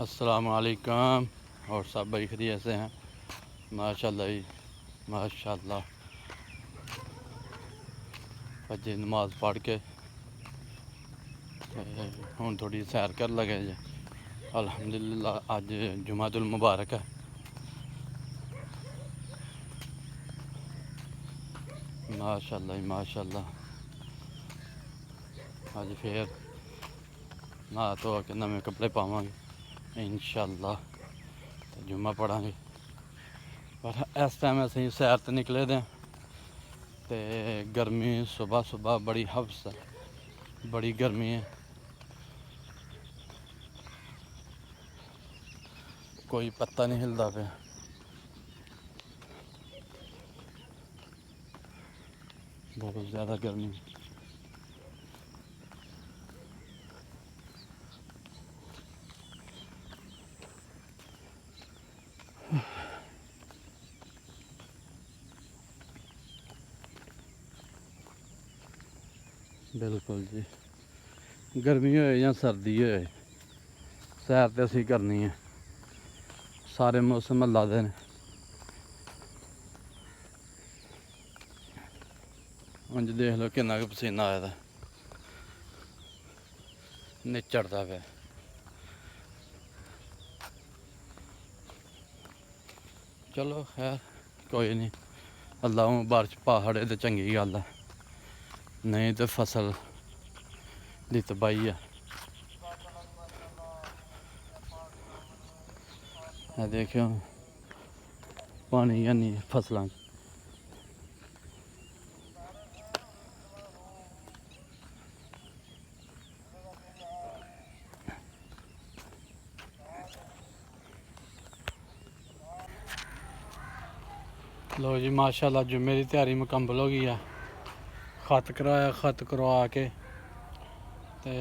अस्सलाम वालेकुम। और सब भाई खैरियत से हैं? माशाल्लाह जी माशाल्लाह। अजे नमाज पढ़ के हुण थोड़ी सैर कर लगे जे। अल्हम्दुलिल्लाह अज जुमातुल मुबारक है। माशाल्लाह जी माशाल्लाह। अज फिर नहा धो के नवे कपड़े पावांगे इंशाअल्लाह तो जुम्मा पढ़ांगे। पर इस टाइम असीं सैर ते निकले दे ते गर्मी सुबह सुबह बड़ी हफ्स है, बड़ी गर्मी है। कोई पत्ता नहीं हिलदा पे, बहुत ज़्यादा गर्मी। बिल्कुल जी, गर्मी होए या सर्दी होए सैर तो असीं करनी है। सारे मौसम अल्लाह दे ने। उंज देख लो किन्ना क पसीना आया दा, निचड़दा पे। चलो खैर कोई नहीं, अल्लाह बारिश पा छड़े तो चंगी गल है, नहीं तो फसल दी तबाही है। देखियो पानी है नहीं फसलों। लो जी माशाल्लाह जुम्मे की तैयारी मुकम्मल हो गई है। खत कराया, खत करवा के ते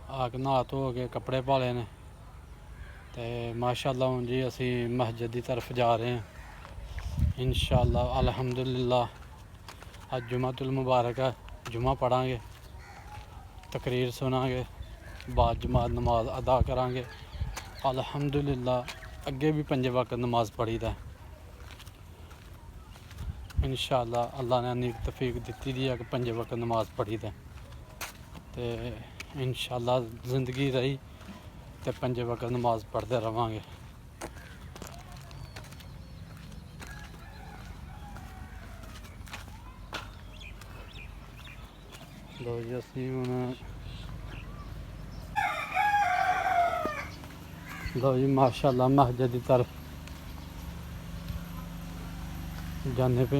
आके नहा धो के कपड़े पाले ने ते माशाल्लाह हूँ जी असी मस्जिद की तरफ जा रहे हैं इंशाअल्लाह। अल्हम्दुलिल्लाह अज जुमातुल मुबारक है, जुमा पढ़ांगे, तकरीर सुनांगे, बाद जमात नमाज अदा करांगे। अल्हम्दुलिल्लाह अगे भी 5 वक्त नमाज पढ़ी दा इंशाअल्लाह। अल्लाह ने अनेक तौफीक दी दी है कि 5 वक्त नमाज पढ़ी दा ते इंशाअल्लाह जिंदगी रही तो 5 वक्त नमाज पढ़ते रवांगे। लो जी असी हुण लो जी माशाल्लाह मस्जिद की तरफ जाने पे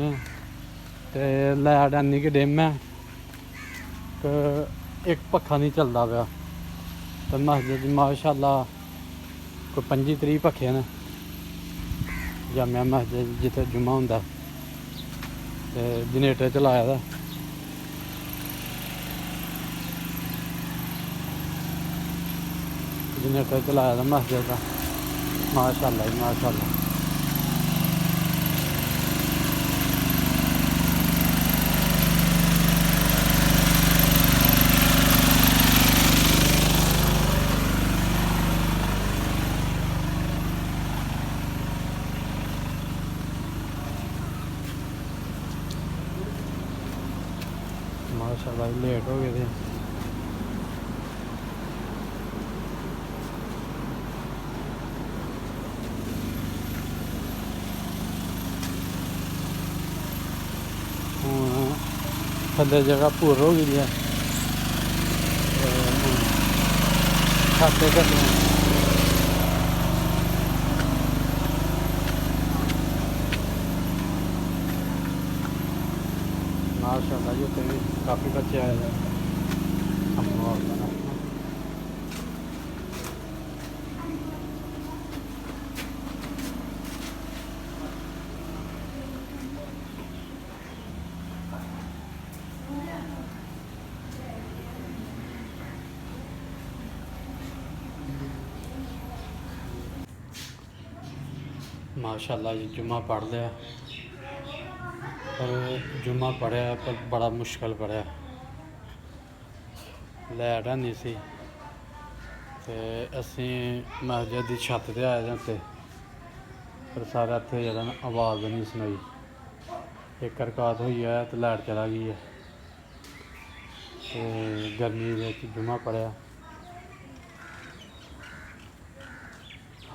ते लाइट इन्नी कि डिम है कि एक पक्खा नहीं चलता पाया। तो मस्जिद माशाल्लाह कोई 25-30 पक्खे ने जामिया मस्जिद जिथे जुम्मा होंदा ते जनरेटर चलाया दा। जनरेटर चलाया दा मस्जिद का माशाल्लाह जी माशाल्लाह। माशाल्लाह लेट हो गए थे। थल्ले जगह भुर हो गई है, खाते करने माशाल्लाह जी उत्थे भी काफ़ी बच्चे आए हैं। माशाल्लाह जी जुम्मा पढ़ लिया, पर जुम्मा पढ़िया पर बड़ा मुश्किल पढ़िया। लाइट है नहीं सी ਤੇ ਅਸੀਂ ਮਸਜਿਦ ਦੀ ਛੱਤ ਤੇ ਆਏ ਹਾਂ ਉੱਤੇ, ਪਰ ਸਾਰਾ ਇੱਥੇ ਜਿਹੜਾ ਨਾ ਆਵਾਜ਼ ਨਹੀਂ ਸੁਣਾਈ। ਇੱਕ ਰਕਾਤ ਹੋਈ ਹੈ ਤੇ ਲਾਈਟ ਚਲਾ ਗਈ ਹੈ। ਤੇ ਗਰਮੀ ਵਿੱਚ ਜੁਮਾ ਪੜਿਆ,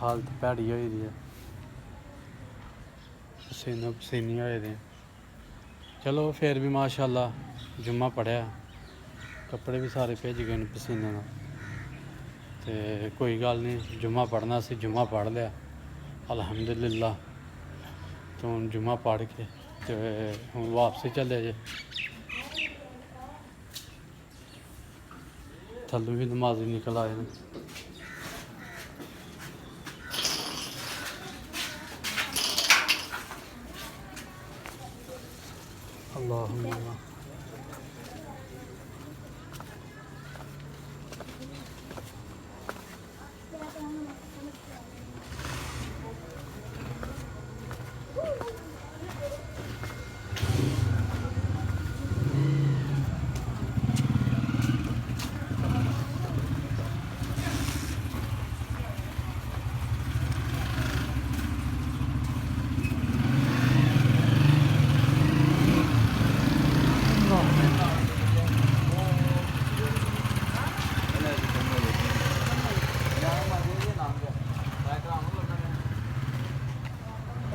ਹਾਲਤ ਭੈੜੀ ਹੋਈ ਦੀ ਹੈ, ਪਸੀਨੋ ਪਸੀਨੀ ਹੋਏ ਦੇ। ਚਲੋ ਫਿਰ ਵੀ ਮਾਸ਼ਾਅੱਲਾ ਜੁਮਾ ਪੜਿਆ, ਕੱਪੜੇ ਵੀ ਸਾਰੇ ਭਿੱਜ ਗਏ ਨੇ ਪਸੀਨੇ ਨਾਲ। ਤੇ ਕੋਈ ਗੱਲ ਨਹੀਂ, ਜੁਮਾ ਪੜ੍ਹਨਾ ਸੀ, ਜੁਮਾ ਪੜ੍ਹ ਲਿਆ ਅਲਹਮਦੁਲਿल्लाह। ਤੇ ਹੁਣ ਜੁਮਾ ਪੜ੍ਹ ਕੇ ਤੇ ਹੁਣ ਵਾਪਸ ਚੱਲੇ ਜੇ। ਥੱਲੋਂ ਵੀ ਨਮਾਜ਼ੀ ਨਿਕਲ ਆਏ ਨੇ। ਅੱਲਾਹੁम्मा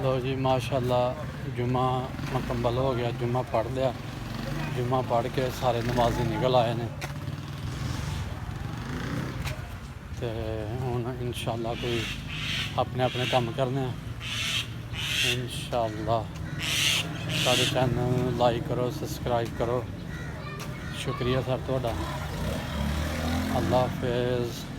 लो जी माशाल्लाह जुम्मा मुकम्मल हो गया, जुम्मा पढ़ लिया। जुम्मा पढ़ के सारे नमाजी निकल आए ने। तो हुण इंशाअल्लाह कोई अपने अपने काम करने इंशाअल्लाह। साढ़े चैनल लाइक करो, सब्सक्राइब करो। शुक्रिया सर तुहाडा। अल्लाह हाफिज़।